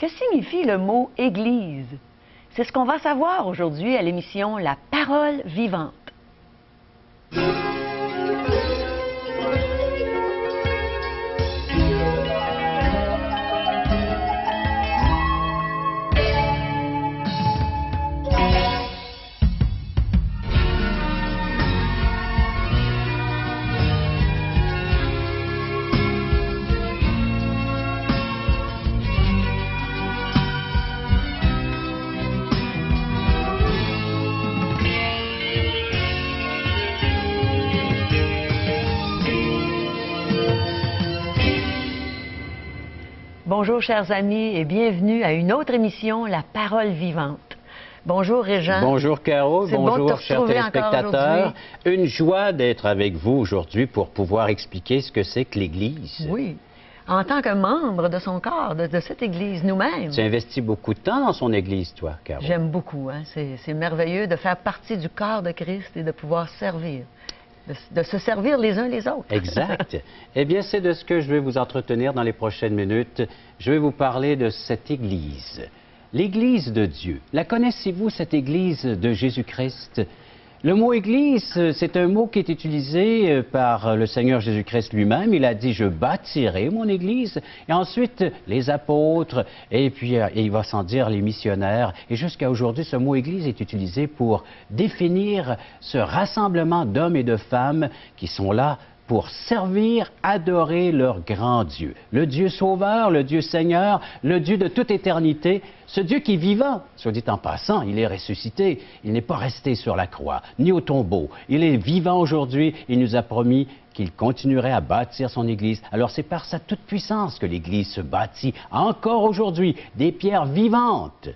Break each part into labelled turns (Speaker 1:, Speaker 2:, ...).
Speaker 1: Que signifie le mot « Église » ? C'est ce qu'on va savoir aujourd'hui à l'émission La Parole vivante. Bonjour, chers amis, et bienvenue à une autre émission, La Parole vivante. Bonjour, Régent.
Speaker 2: Bonjour, Caro. Bonjour, chers téléspectateurs. Une joie d'être avec vous aujourd'hui pour pouvoir expliquer ce que c'est que l'Église.
Speaker 1: Oui. En tant que membre de son corps, de cette Église, nous-mêmes.
Speaker 2: Tu investis beaucoup de temps dans son Église, toi, Caro.
Speaker 1: J'aime beaucoup. Hein? C'est merveilleux de faire partie du corps de Christ et de pouvoir servir. De se servir les uns les autres.
Speaker 2: Exact. Eh bien, c'est de ce que je vais vous entretenir dans les prochaines minutes. Je vais vous parler de cette Église, l'Église de Dieu. La connaissez-vous, cette Église de Jésus-Christ? Le mot Église, c'est un mot qui est utilisé par le Seigneur Jésus-Christ lui-même. Il a dit « Je bâtirai mon Église ». Et ensuite, les apôtres, et puis il va sans dire les missionnaires. Et jusqu'à aujourd'hui, ce mot Église est utilisé pour définir ce rassemblement d'hommes et de femmes qui sont là pour servir, adorer leur grand Dieu. Le Dieu sauveur, le Dieu Seigneur, le Dieu de toute éternité, ce Dieu qui est vivant, soit dit en passant, il est ressuscité, il n'est pas resté sur la croix, ni au tombeau. Il est vivant aujourd'hui, il nous a promis qu'il continuerait à bâtir son Église. Alors c'est par sa toute-puissance que l'Église se bâtit encore aujourd'hui, des pierres vivantes.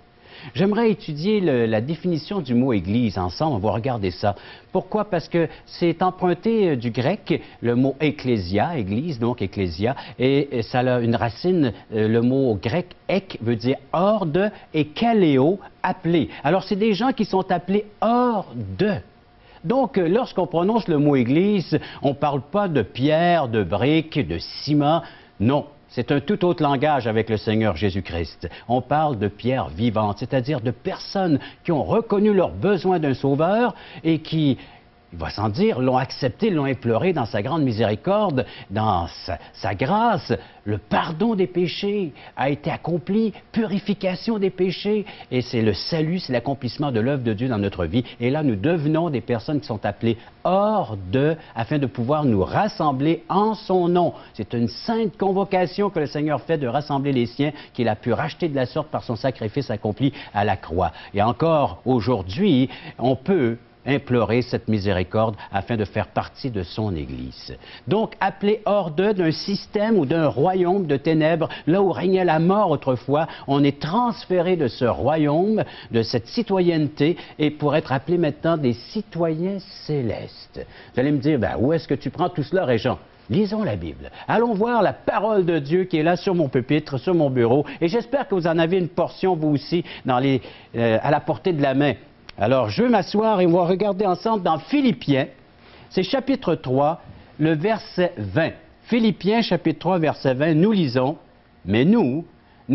Speaker 2: J'aimerais étudier la définition du mot « Église » ensemble. On va regarder ça. Pourquoi? Parce que c'est emprunté du grec, le mot « ecclésia », Église, donc « ecclésia », et ça a une racine, le mot grec « ek » veut dire « hors de » et « kaléo », « appelé ». Alors, c'est des gens qui sont appelés hors de. Donc, lorsqu'on prononce le mot « Église », on ne parle pas de pierre, de briques, de ciment, non. C'est un tout autre langage avec le Seigneur Jésus-Christ. On parle de pierres vivantes, c'est-à-dire de personnes qui ont reconnu leur besoin d'un sauveur et qui, il va sans dire, l'ont accepté, l'ont imploré dans sa grande miséricorde, dans sa grâce. Le pardon des péchés a été accompli, purification des péchés, et c'est le salut, c'est l'accomplissement de l'œuvre de Dieu dans notre vie. Et là, nous devenons des personnes qui sont appelées hors de, afin de pouvoir nous rassembler en son nom. C'est une sainte convocation que le Seigneur fait de rassembler les siens, qu'il a pu racheter de la sorte par son sacrifice accompli à la croix. Et encore aujourd'hui, on peut implorer cette miséricorde afin de faire partie de son Église. Donc, appelé hors d'un système ou d'un royaume de ténèbres, là où régnait la mort autrefois, on est transféré de ce royaume, de cette citoyenneté, et pour être appelé maintenant des citoyens célestes. Vous allez me dire, ben, où est-ce que tu prends tout cela, Régent? Lisons la Bible. Allons voir la parole de Dieu qui est là sur mon pupitre, sur mon bureau, et j'espère que vous en avez une portion, vous aussi, à la portée de la main. Alors, je vais m'asseoir et on va regarder ensemble dans Philippiens, c'est chapitre 3, le verset 20. Philippiens, chapitre 3, verset 20, nous lisons « Mais nous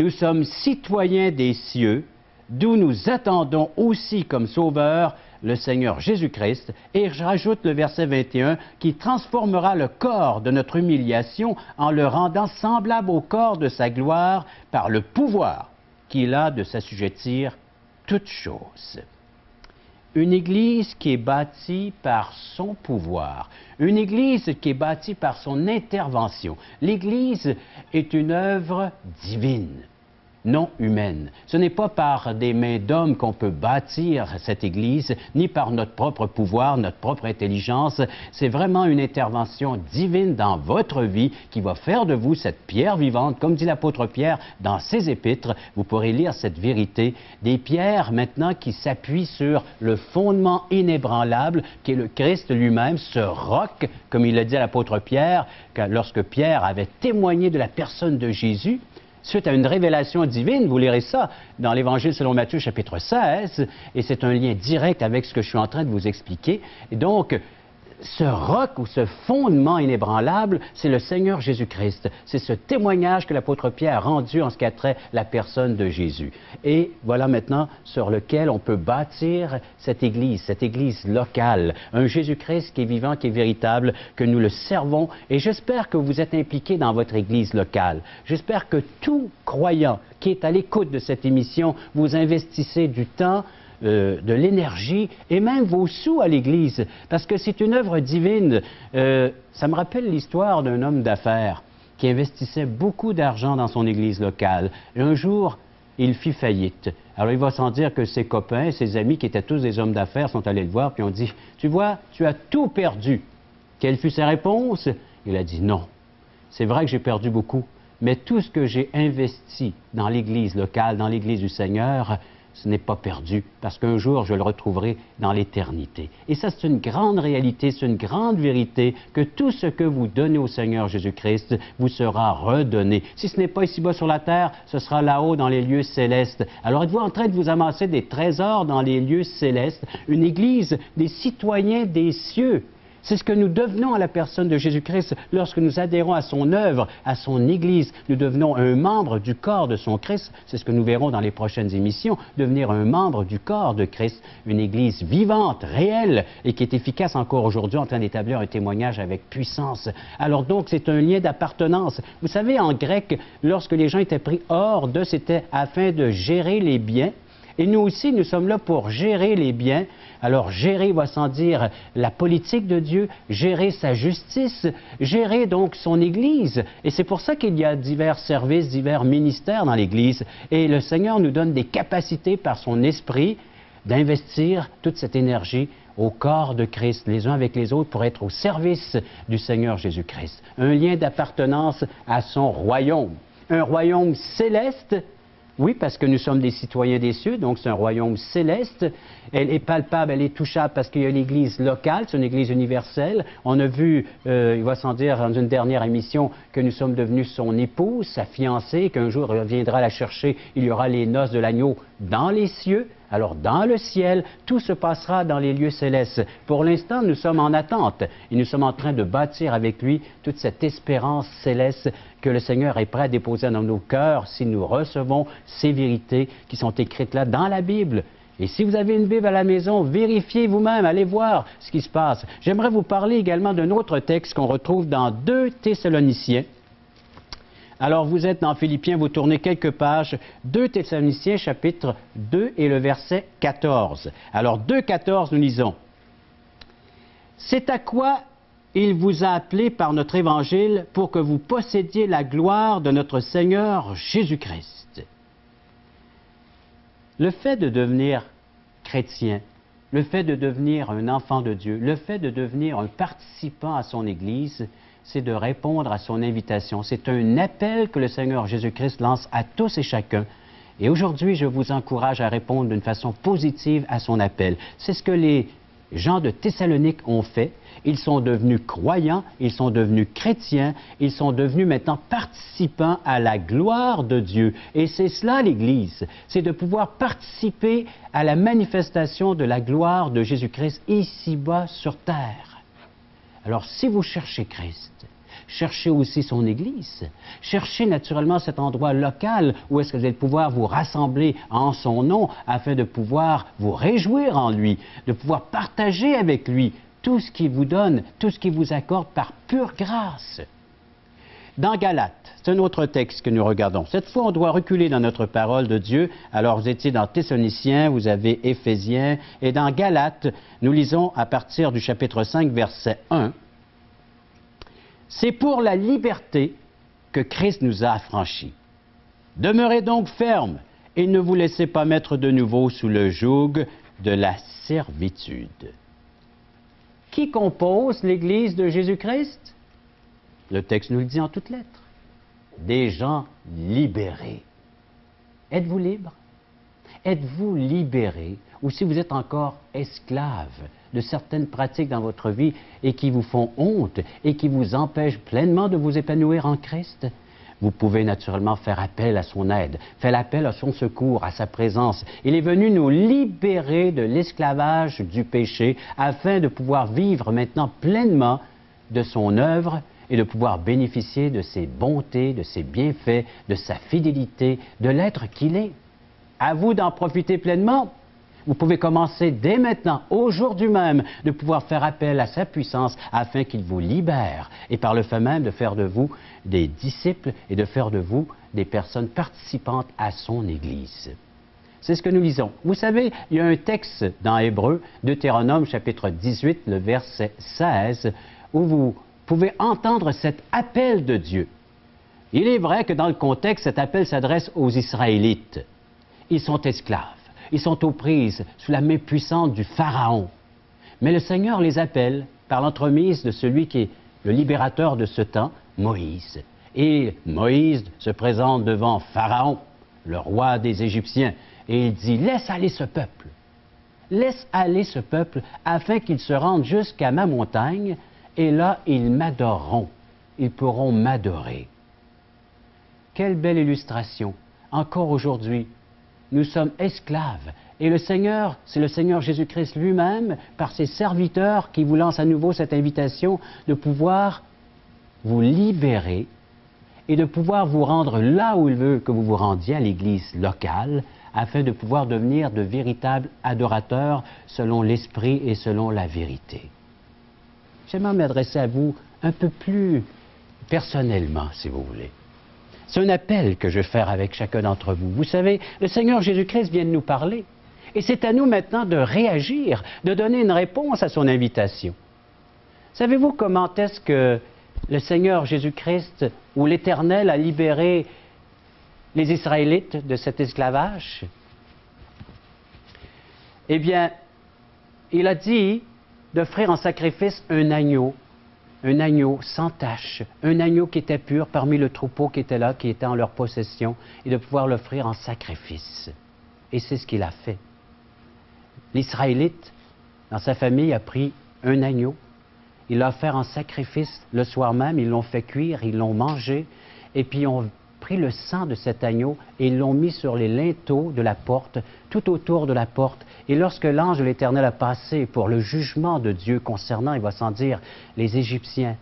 Speaker 2: sommes citoyens des cieux, d'où nous attendons aussi comme sauveur le Seigneur Jésus-Christ. » Et je rajoute le verset 21, qui transformera le corps de notre humiliation en le rendant semblable au corps de sa gloire par le pouvoir qu'il a de s'assujettir toutes choses. Une Église qui est bâtie par son pouvoir, une Église qui est bâtie par son intervention. L'Église est une œuvre divine, non humaine. Ce n'est pas par des mains d'hommes qu'on peut bâtir cette Église, ni par notre propre pouvoir, notre propre intelligence. C'est vraiment une intervention divine dans votre vie qui va faire de vous cette pierre vivante, comme dit l'apôtre Pierre dans ses épîtres. Vous pourrez lire cette vérité. Des pierres maintenant qui s'appuient sur le fondement inébranlable qui est le Christ lui-même, ce roc, comme il l'a dit à l'apôtre Pierre, lorsque Pierre avait témoigné de la personne de Jésus. Suite à une révélation divine, vous lirez ça dans l'Évangile selon Matthieu, chapitre 16, et c'est un lien direct avec ce que je suis en train de vous expliquer. Et donc, ce roc ou ce fondement inébranlable, c'est le Seigneur Jésus-Christ. C'est ce témoignage que l'apôtre Pierre a rendu en ce qui a trait la personne de Jésus. Et voilà maintenant sur lequel on peut bâtir cette Église locale. Un Jésus-Christ qui est vivant, qui est véritable, que nous le servons. Et j'espère que vous êtes impliqués dans votre Église locale. J'espère que tout croyant qui est à l'écoute de cette émission, vous investissez du temps, de l'énergie et même vos sous à l'Église, parce que c'est une œuvre divine. Ça me rappelle l'histoire d'un homme d'affaires qui investissait beaucoup d'argent dans son Église locale. Et un jour, il fit faillite. Alors il va sans dire que ses copains, ses amis, qui étaient tous des hommes d'affaires, sont allés le voir et ont dit « Tu vois, tu as tout perdu. » Quelle fut sa réponse? Il a dit « Non, c'est vrai que j'ai perdu beaucoup, mais tout ce que j'ai investi dans l'Église locale, dans l'Église du Seigneur, ce n'est pas perdu, parce qu'un jour, je le retrouverai dans l'éternité. » Et ça, c'est une grande réalité, c'est une grande vérité, que tout ce que vous donnez au Seigneur Jésus-Christ vous sera redonné. Si ce n'est pas ici-bas sur la terre, ce sera là-haut dans les lieux célestes. Alors, êtes-vous en train de vous amasser des trésors dans les lieux célestes, une Église des citoyens des cieux? C'est ce que nous devenons à la personne de Jésus-Christ lorsque nous adhérons à son œuvre, à son Église. Nous devenons un membre du corps de son Christ. C'est ce que nous verrons dans les prochaines émissions, devenir un membre du corps de Christ, une Église vivante, réelle et qui est efficace encore aujourd'hui en train d'établir un témoignage avec puissance. Alors donc, c'est un lien d'appartenance. Vous savez, en grec, lorsque les gens étaient pris hors d'eux, c'était afin de gérer les biens. Et nous aussi, nous sommes là pour gérer les biens. Alors, gérer va sans dire la politique de Dieu, gérer sa justice, gérer donc son Église. Et c'est pour ça qu'il y a divers services, divers ministères dans l'Église. Et le Seigneur nous donne des capacités par son Esprit d'investir toute cette énergie au corps de Christ, les uns avec les autres, pour être au service du Seigneur Jésus-Christ. Un lien d'appartenance à son royaume. Un royaume céleste. Oui, parce que nous sommes des citoyens des cieux, donc c'est un royaume céleste. Elle est palpable, elle est touchable parce qu'il y a l'Église locale, c'est une Église universelle. On a vu, il va sans dire, dans une dernière émission, que nous sommes devenus son épouse, sa fiancée, qu'un jour elle viendra la chercher, il y aura les noces de l'agneau dans les cieux. Alors, dans le ciel, tout se passera dans les lieux célestes. Pour l'instant, nous sommes en attente et nous sommes en train de bâtir avec lui toute cette espérance céleste que le Seigneur est prêt à déposer dans nos cœurs si nous recevons ces vérités qui sont écrites là dans la Bible. Et si vous avez une Bible à la maison, vérifiez vous-même, allez voir ce qui se passe. J'aimerais vous parler également d'un autre texte qu'on retrouve dans 2 Thessaloniciens. Alors, vous êtes dans Philippiens, vous tournez quelques pages, 2 Thessaloniciens, chapitre 2 et le verset 14. Alors, 2,14, nous lisons. « C'est à quoi il vous a appelé par notre évangile pour que vous possédiez la gloire de notre Seigneur Jésus-Christ. » Le fait de devenir chrétien, le fait de devenir un enfant de Dieu, le fait de devenir un participant à son Église, c'est de répondre à son invitation. C'est un appel que le Seigneur Jésus-Christ lance à tous et chacun. Et aujourd'hui, je vous encourage à répondre d'une façon positive à son appel. C'est ce que les gens de Thessalonique ont fait. Ils sont devenus croyants, ils sont devenus chrétiens, ils sont devenus maintenant participants à la gloire de Dieu. Et c'est cela l'Église, c'est de pouvoir participer à la manifestation de la gloire de Jésus-Christ ici-bas sur terre. Alors, si vous cherchez Christ, cherchez aussi son Église. Cherchez naturellement cet endroit local où est-ce que vous allez pouvoir vous rassembler en son nom afin de pouvoir vous réjouir en lui, de pouvoir partager avec lui tout ce qu'il vous donne, tout ce qu'il vous accorde par pure grâce. Dans Galates, c'est un autre texte que nous regardons. Cette fois, on doit reculer dans notre parole de Dieu. Alors, vous étiez dans Thessaloniciens, vous avez Éphésiens, et dans Galates, nous lisons à partir du chapitre 5, verset 1. « C'est pour la liberté que Christ nous a affranchis. Demeurez donc fermes et ne vous laissez pas mettre de nouveau sous le joug de la servitude. » Qui compose l'Église de Jésus-Christ? Le texte nous le dit en toutes lettres. Des gens libérés. Êtes-vous libre? Êtes-vous libéré? Ou si vous êtes encore esclave de certaines pratiques dans votre vie et qui vous font honte et qui vous empêchent pleinement de vous épanouir en Christ? vous pouvez naturellement faire appel à son aide, faire appel à son secours, à sa présence. Il est venu nous libérer de l'esclavage du péché afin de pouvoir vivre maintenant pleinement de son œuvre et de pouvoir bénéficier de ses bontés, de ses bienfaits, de sa fidélité, de l'être qu'il est. À vous d'en profiter pleinement. Vous pouvez commencer dès maintenant, aujourd'hui même, de pouvoir faire appel à sa puissance afin qu'il vous libère et par le fait même de faire de vous des disciples et de faire de vous des personnes participantes à son Église. C'est ce que nous lisons. Vous savez, il y a un texte dans Hébreux, Deutéronome chapitre 18, le verset 16, où vous pouvez entendre cet appel de Dieu. Il est vrai que dans le contexte, cet appel s'adresse aux Israélites. Ils sont esclaves. Ils sont aux prises sous la main puissante du Pharaon. Mais le Seigneur les appelle par l'entremise de celui qui est le libérateur de ce temps, Moïse. Et Moïse se présente devant Pharaon, le roi des Égyptiens, et il dit « Laisse aller ce peuple. Laisse aller ce peuple afin qu'ils se rendent jusqu'à ma montagne, et là ils m'adoreront. Ils pourront m'adorer. » Quelle belle illustration. Encore aujourd'hui, nous sommes esclaves. Et le Seigneur, c'est le Seigneur Jésus-Christ lui-même, par ses serviteurs, qui vous lance à nouveau cette invitation de pouvoir vous libérer et de pouvoir vous rendre là où il veut que vous vous rendiez, à l'Église locale, afin de pouvoir devenir de véritables adorateurs selon l'Esprit et selon la vérité. J'aimerais m'adresser à vous un peu plus personnellement, si vous voulez. C'est un appel que je vais faire avec chacun d'entre vous. Vous savez, le Seigneur Jésus-Christ vient de nous parler. Et c'est à nous maintenant de réagir, de donner une réponse à son invitation. Savez-vous comment est-ce que le Seigneur Jésus-Christ ou l'Éternel a libéré les Israélites de cet esclavage? Eh bien, il a dit d'offrir en sacrifice un agneau sans tache, un agneau qui était pur parmi le troupeau qui était là, qui était en leur possession, et de pouvoir l'offrir en sacrifice. Et c'est ce qu'il a fait. L'Israélite, dans sa famille, a pris un agneau, il l'a offert en sacrifice le soir même, ils l'ont fait cuire, ils l'ont mangé, et puis ils ont pris le sang de cet agneau et ils l'ont mis sur les linteaux de la porte, tout autour de la porte. Et lorsque l'ange de l'Éternel a passé pour le jugement de Dieu concernant, il va sans dire, les Égyptiens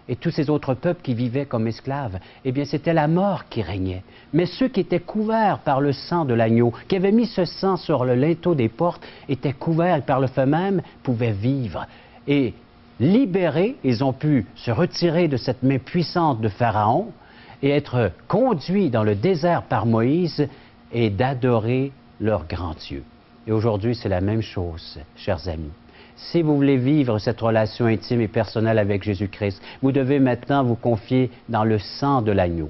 Speaker 2: et tous ces autres peuples qui vivaient comme esclaves, eh bien c'était la mort qui régnait. Mais ceux qui étaient couverts par le sang de l'agneau, qui avaient mis ce sang sur le linteau des portes, étaient couverts et par le fait même pouvaient vivre. Et libérés, ils ont pu se retirer de cette main puissante de Pharaon et être conduits dans le désert par Moïse et d'adorer leur grand Dieu. Et aujourd'hui, c'est la même chose, chers amis. Si vous voulez vivre cette relation intime et personnelle avec Jésus-Christ, vous devez maintenant vous confier dans le sang de l'agneau.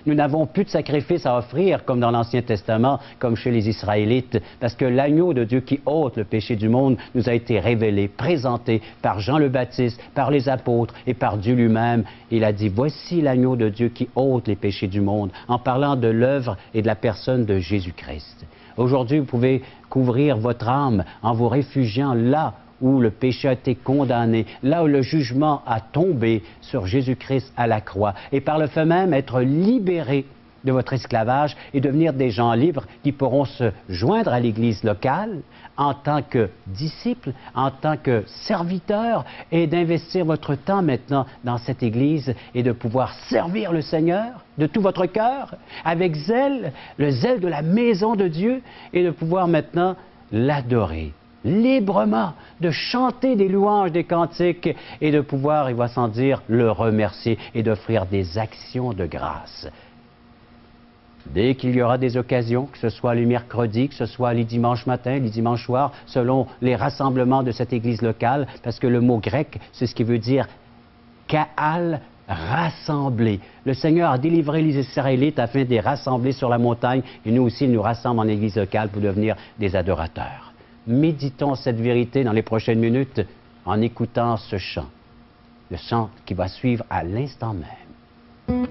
Speaker 2: Nous n'avons plus de sacrifice à offrir comme dans l'Ancien Testament, comme chez les Israélites, parce que l'agneau de Dieu qui ôte le péché du monde nous a été révélé, présenté par Jean le Baptiste, par les apôtres et par Dieu lui-même. Il a dit, voici l'agneau de Dieu qui ôte les péchés du monde, en parlant de l'œuvre et de la personne de Jésus-Christ. Aujourd'hui, vous pouvez couvrir votre âme en vous réfugiant là où le péché a été condamné, là où le jugement a tombé sur Jésus-Christ à la croix, et par le fait même être libérés de votre esclavage et devenir des gens libres qui pourront se joindre à l'Église locale en tant que disciples, en tant que serviteurs, et d'investir votre temps maintenant dans cette Église et de pouvoir servir le Seigneur de tout votre cœur, avec zèle, le zèle de la maison de Dieu, et de pouvoir maintenant l'adorer librement, de chanter des louanges, des cantiques, et de pouvoir, il va sans dire, le remercier et d'offrir des actions de grâce. Dès qu'il y aura des occasions, que ce soit les mercredis, que ce soit les dimanches matins, les dimanches soirs, selon les rassemblements de cette église locale, parce que le mot grec, c'est ce qui veut dire « kaal », rassembler. Le Seigneur a délivré les Israélites afin de les rassembler sur la montagne, et nous aussi, il nous rassemble en église locale pour devenir des adorateurs. Méditons cette vérité dans les prochaines minutes en écoutant ce chant, le chant qui va suivre à l'instant même.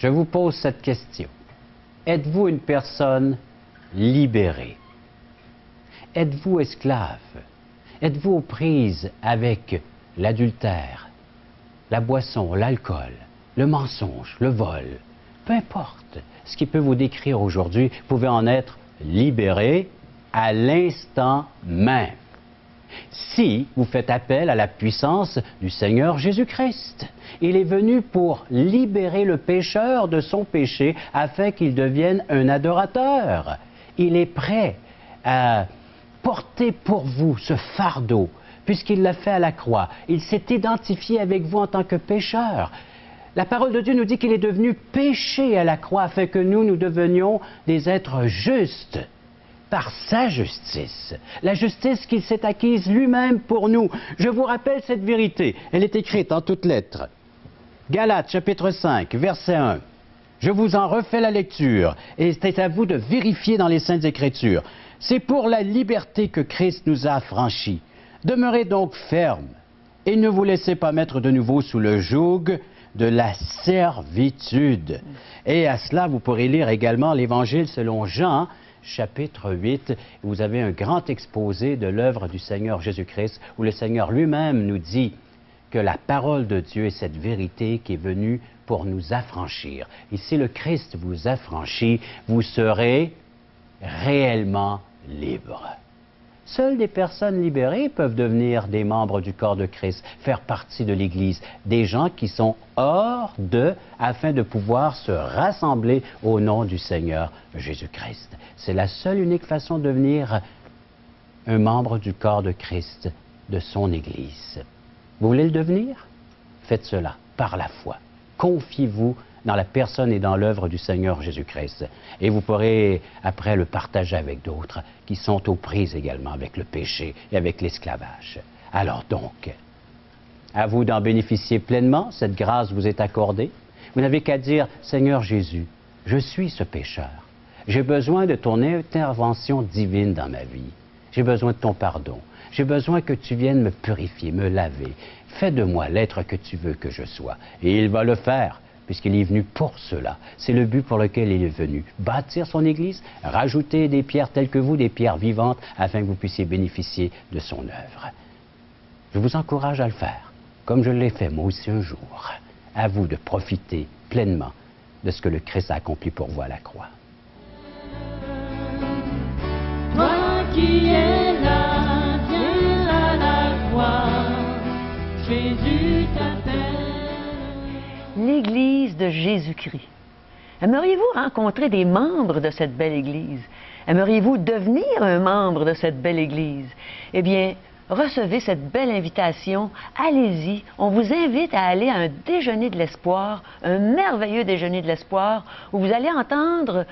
Speaker 2: je vous pose cette question. Êtes-vous une personne libérée? Êtes-vous esclave? Êtes-vous aux prises avec l'adultère, la boisson, l'alcool, le mensonge, le vol? Peu importe ce qui peut vous décrire aujourd'hui, vous pouvez en être libéré à l'instant même, si vous faites appel à la puissance du Seigneur Jésus-Christ. Il est venu pour libérer le pécheur de son péché afin qu'il devienne un adorateur. Il est prêt à porter pour vous ce fardeau, puisqu'il l'a fait à la croix. Il s'est identifié avec vous en tant que pécheur. La parole de Dieu nous dit qu'il est devenu péché à la croix afin que nous devenions des êtres justes par sa justice, la justice qu'il s'est acquise lui-même pour nous. Je vous rappelle cette vérité, elle est écrite en toutes lettres. Galates chapitre 5, verset 1. Je vous en refais la lecture, et c'est à vous de vérifier dans les Saintes Écritures. C'est pour la liberté que Christ nous a affranchis. Demeurez donc fermes, et ne vous laissez pas mettre de nouveau sous le joug de la servitude. Et à cela, vous pourrez lire également l'Évangile selon Jean, chapitre 8, vous avez un grand exposé de l'œuvre du Seigneur Jésus-Christ, où le Seigneur lui-même nous dit que la parole de Dieu est cette vérité qui est venue pour nous affranchir. Et si le Christ vous affranchit, vous serez réellement libre. Seules des personnes libérées peuvent devenir des membres du corps de Christ, faire partie de l'Église, des gens qui sont hors d'eux afin de pouvoir se rassembler au nom du Seigneur Jésus-Christ. C'est la seule unique façon de devenir un membre du corps de Christ, de son Église. Vous voulez le devenir? Faites cela par la foi. Confiez-vous dans la personne et dans l'œuvre du Seigneur Jésus-Christ. Et vous pourrez après le partager avec d'autres qui sont aux prises également avec le péché et avec l'esclavage. Alors donc, à vous d'en bénéficier pleinement, cette grâce vous est accordée. Vous n'avez qu'à dire, Seigneur Jésus, je suis ce pécheur. J'ai besoin de ton intervention divine dans ma vie. J'ai besoin de ton pardon. J'ai besoin que tu viennes me purifier, me laver. Fais de moi l'être que tu veux que je sois. Et il va le faire, puisqu'il est venu pour cela. C'est le but pour lequel il est venu. Bâtir son Église, rajouter des pierres telles que vous, des pierres vivantes, afin que vous puissiez bénéficier de son œuvre. Je vous encourage à le faire, comme je l'ai fait moi aussi un jour. À vous de profiter pleinement de ce que le Christ a accompli pour vous à la croix.
Speaker 3: Toi qui es là, viens à la croix, Jésus t'appelle.
Speaker 1: L'Église de Jésus-Christ. Aimeriez-vous rencontrer des membres de cette belle Église? Aimeriez-vous devenir un membre de cette belle Église? Eh bien, recevez cette belle invitation. Allez-y. On vous invite à aller à un déjeuner de l'espoir, un merveilleux déjeuner de l'espoir, où vous allez entendre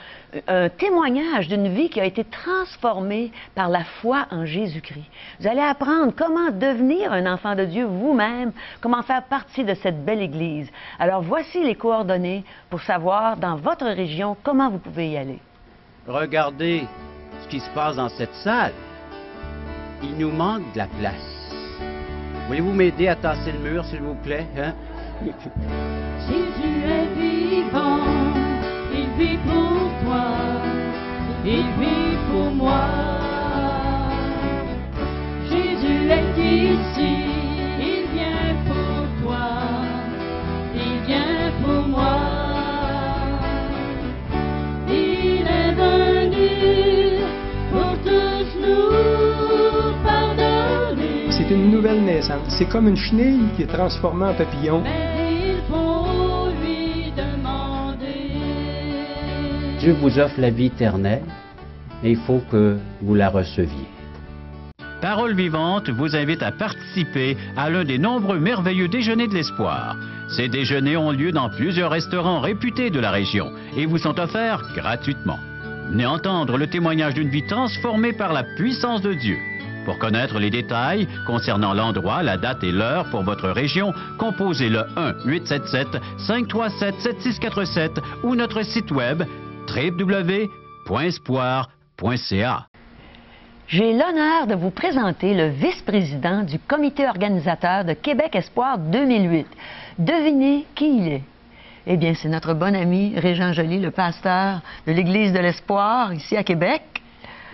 Speaker 1: un témoignage d'une vie qui a été transformée par la foi en Jésus-Christ. Vous allez apprendre comment devenir un enfant de Dieu vous-même, comment faire partie de cette belle Église. Alors voici les coordonnées pour savoir dans votre région comment vous pouvez y aller.
Speaker 2: Regardez ce qui se passe dans cette salle. Il nous manque de la place. Voulez-vous m'aider à tasser le mur, s'il vous plaît? Hein?
Speaker 3: Jésus est vivant, il vit pour toi, il vit pour moi. Jésus est ici, il vient pour toi, il vient pour moi. Il est venu pour tous nous pardonner.
Speaker 4: C'est une nouvelle naissance. C'est comme une chenille qui est transformée en papillon.
Speaker 3: Mais il faut lui demander.
Speaker 2: Dieu vous offre la vie éternelle et il faut que vous la receviez. Parole vivante vous invite à participer à l'un des nombreux merveilleux déjeuners de l'espoir. Ces déjeuners ont lieu dans plusieurs restaurants réputés de la région et vous sont offerts gratuitement. Venez entendre le témoignage d'une vie transformée par la puissance de Dieu. Pour connaître les détails concernant l'endroit, la date et l'heure pour votre région, composez le 1-877-537-7647 ou notre site web www.espoir.ca.
Speaker 1: J'ai l'honneur de vous présenter le vice-président du comité organisateur de Québec Espoir 2008. Devinez qui il est. Eh bien, c'est notre bon ami Régent Joly, le pasteur de l'Église de l'Espoir, ici à Québec.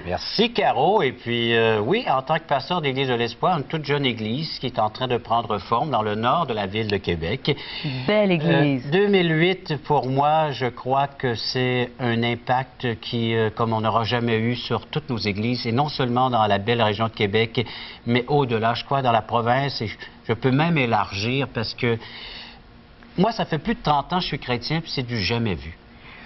Speaker 2: Merci, Caro. Et puis, oui, en tant que pasteur de l'Église de l'Espoir, une toute jeune église qui est en train de prendre forme dans le nord de la ville de Québec.
Speaker 1: Belle église.
Speaker 2: 2008, pour moi, je crois que c'est un impact qui, comme on n'aura jamais eu sur toutes nos églises, et non seulement dans la belle région de Québec, mais au-delà, je crois, dans la province. Et je peux même élargir parce que moi, ça fait plus de 30 ans que je suis chrétien, puis c'est du jamais vu.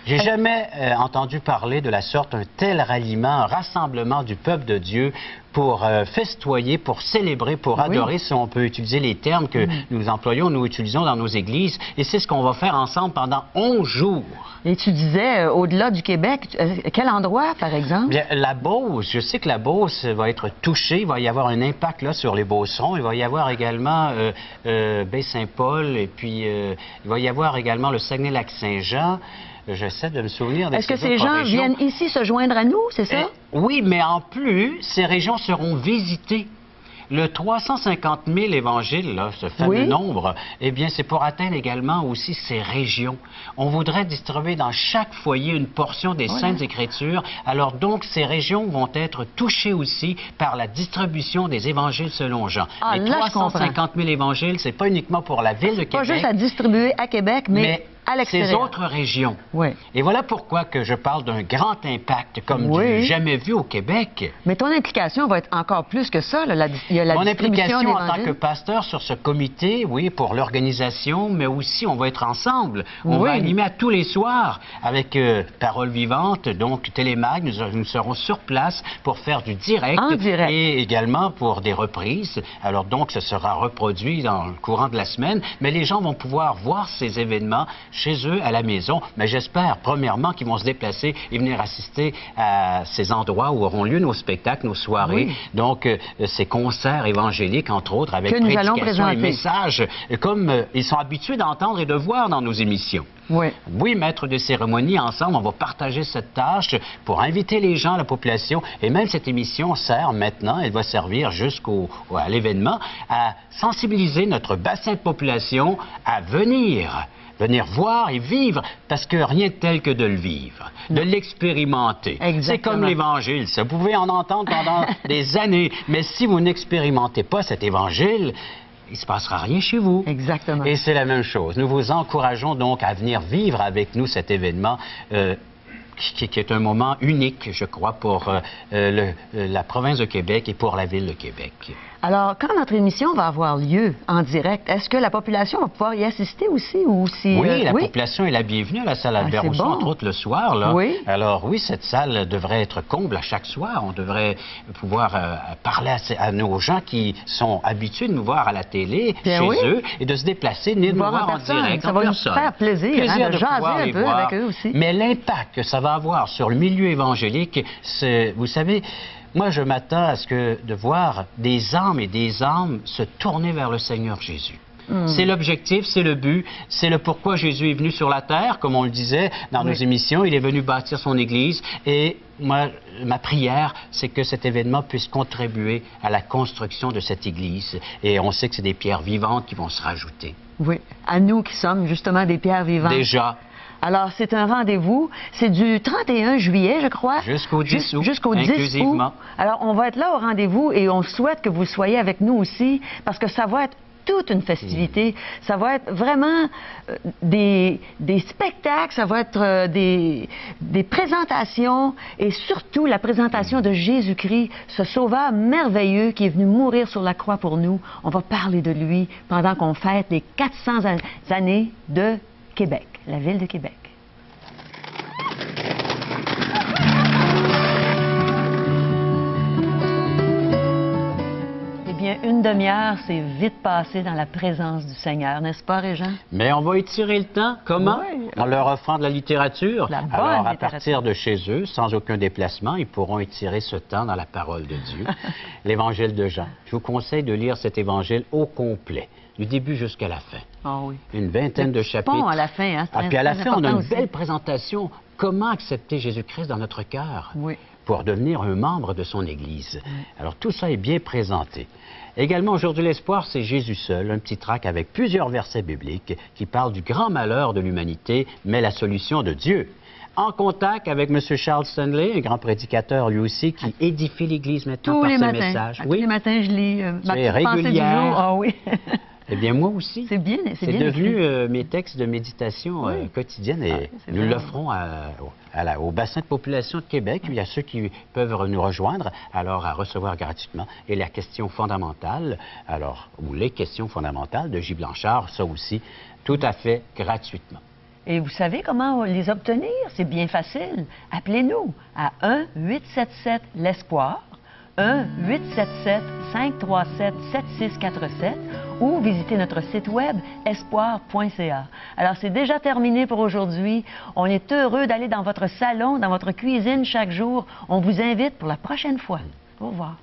Speaker 2: J'ai jamais entendu parler de la sorte un tel ralliement, un rassemblement du peuple de Dieu pour festoyer, pour célébrer, pour adorer, si on peut utiliser les termes que nous employons, nous utilisons dans nos églises. Et c'est ce qu'on va faire ensemble pendant 11 jours.
Speaker 1: Et tu disais, au-delà du Québec, quel endroit, par exemple?
Speaker 2: Bien, la Beauce, je sais que la Beauce va être touchée. Il va y avoir un impact là sur les Beaucerons. Il va y avoir également Baie-Saint-Paul. Et puis, il va y avoir également le Saguenay-Lac-Saint-Jean. J'essaie de me souvenir des
Speaker 1: Est-ce que ces gens viennent ici se joindre à nous, c'est ça?
Speaker 2: Oui, mais en plus, ces régions seront visitées. Le 350 000 évangiles, là, ce fameux nombre, eh bien, c'est pour atteindre également aussi ces régions. On voudrait distribuer dans chaque foyer une portion des Saintes Écritures. Alors donc, ces régions vont être touchées aussi par la distribution des évangiles selon Jean.
Speaker 1: Ah,
Speaker 2: les
Speaker 1: là,
Speaker 2: 350 000 évangiles, c'est pas uniquement pour la ville de Québec.
Speaker 1: Pas juste à distribuer à Québec, mais à l'extérieur.
Speaker 2: Ces autres régions.
Speaker 1: Oui.
Speaker 2: Et voilà pourquoi que je parle d'un grand impact, comme du jamais vu au Québec.
Speaker 1: Mais ton implication va être encore plus que ça. Là. Il y a la
Speaker 2: Mon
Speaker 1: distribution
Speaker 2: implication en tant
Speaker 1: d'évangiles.
Speaker 2: que pasteur sur ce comité, oui, pour l'organisation, mais aussi on va être ensemble. On va animer à tous les soirs avec Parole Vivante, donc Télémag. Nous serons sur place pour faire du direct.
Speaker 1: En direct.
Speaker 2: Et également pour des reprises. Alors donc, ce sera reproduit dans le courant de la semaine. Mais les gens vont pouvoir voir ces événements chez eux, à la maison. Mais j'espère, premièrement, qu'ils vont se déplacer et venir assister à ces endroits où auront lieu nos spectacles, nos soirées. Donc, ces concerts évangéliques, entre autres, avec prédications et messages, comme ils sont habitués d'entendre et de voir dans nos émissions. Oui, maître de cérémonie, ensemble, on va partager cette tâche pour inviter les gens, la population. Et même cette émission sert maintenant, elle va servir à l'événement, à sensibiliser notre bassin de population à venir voir et vivre, parce que rien de tel que de le vivre, de l'expérimenter. C'est comme l'Évangile, ça. Vous pouvez en entendre pendant des années, mais si vous n'expérimentez pas cet Évangile, il ne se passera rien chez vous.
Speaker 1: Exactement.
Speaker 2: Et c'est la même chose. Nous vous encourageons donc à venir vivre avec nous cet événement qui est un moment unique, je crois, pour la province de Québec et pour la ville de Québec.
Speaker 1: Alors, quand notre émission va avoir lieu en direct, est-ce que la population va pouvoir y assister aussi? Ou si,
Speaker 2: oui, la population est la bienvenue à la salle Albert Rousseau, entre autres le soir. Là. Alors oui, cette salle devrait être comble à chaque soir. On devrait pouvoir parler à nos gens qui sont habitués de nous voir à la télé, chez eux, et de se déplacer, venir nous voir en direct.
Speaker 1: Ça va nous faire plaisir de jaser un peu avec eux aussi.
Speaker 2: Mais l'impact que ça va avoir sur le milieu évangélique, vous savez... Moi, je m'attends à ce de voir des âmes et des âmes se tourner vers le Seigneur Jésus. C'est l'objectif, c'est le but, c'est le pourquoi Jésus est venu sur la terre, comme on le disait dans nos émissions. Il est venu bâtir son Église et moi, ma prière, c'est que cet événement puisse contribuer à la construction de cette Église. Et on sait que c'est des pierres vivantes qui vont se rajouter. Oui,
Speaker 1: à nous qui sommes justement des pierres vivantes.
Speaker 2: Déjà.
Speaker 1: Alors, c'est un rendez-vous. C'est du 31 juillet, je crois.
Speaker 2: Jusqu'au 10 août.
Speaker 1: Jusqu'au 10 août. Alors, on va être là au rendez-vous et on souhaite que vous soyez avec nous aussi parce que ça va être toute une festivité. Ça va être vraiment des spectacles, ça va être des présentations et surtout la présentation de Jésus-Christ, ce sauveur merveilleux qui est venu mourir sur la croix pour nous. On va parler de lui pendant qu'on fête les 400 années de Québec, la ville de Québec. Eh bien, une demi-heure, c'est vite passé dans la présence du Seigneur, n'est-ce pas, Régent?
Speaker 2: Mais on va étirer le temps. Comment? En leur offrant de la littérature. Alors, à partir de chez eux, sans aucun déplacement, ils pourront étirer ce temps dans la parole de Dieu. L'Évangile de Jean. Je vous conseille de lire cet Évangile au complet, du début jusqu'à la fin. Une vingtaine de chapitres.
Speaker 1: À la fin, hein?
Speaker 2: Puis à la fin, on a une belle présentation. Comment accepter Jésus-Christ dans notre cœur? pour devenir un membre de son Église. Alors tout ça est bien présenté. Également, Aujourd'hui l'Espoir, c'est Jésus seul, un petit tract avec plusieurs versets bibliques qui parlent du grand malheur de l'humanité, mais la solution de Dieu. En contact avec M. Charles Stanley, un grand prédicateur lui aussi, qui édifie l'Église maintenant par ses messages.
Speaker 1: Tous les matins, je lis ma petite pensée du jour. Ah oui.
Speaker 2: Eh bien, moi aussi.
Speaker 1: C'est bien, c'est bien
Speaker 2: devenu mes textes de méditation quotidienne et nous l'offrons au bassin de population de Québec. Il y a ceux qui peuvent nous rejoindre, alors à recevoir gratuitement. Et la question fondamentale, ou les questions fondamentales de J. Blanchard, ça aussi, tout à fait gratuitement.
Speaker 1: Et vous savez comment les obtenir? C'est bien facile. Appelez-nous à 1-877-l'Espoir, 1-877-537-7647 ou visitez notre site web espoir.ca. Alors, c'est déjà terminé pour aujourd'hui. On est heureux d'aller dans votre salon, dans votre cuisine chaque jour. On vous invite pour la prochaine fois. Au revoir.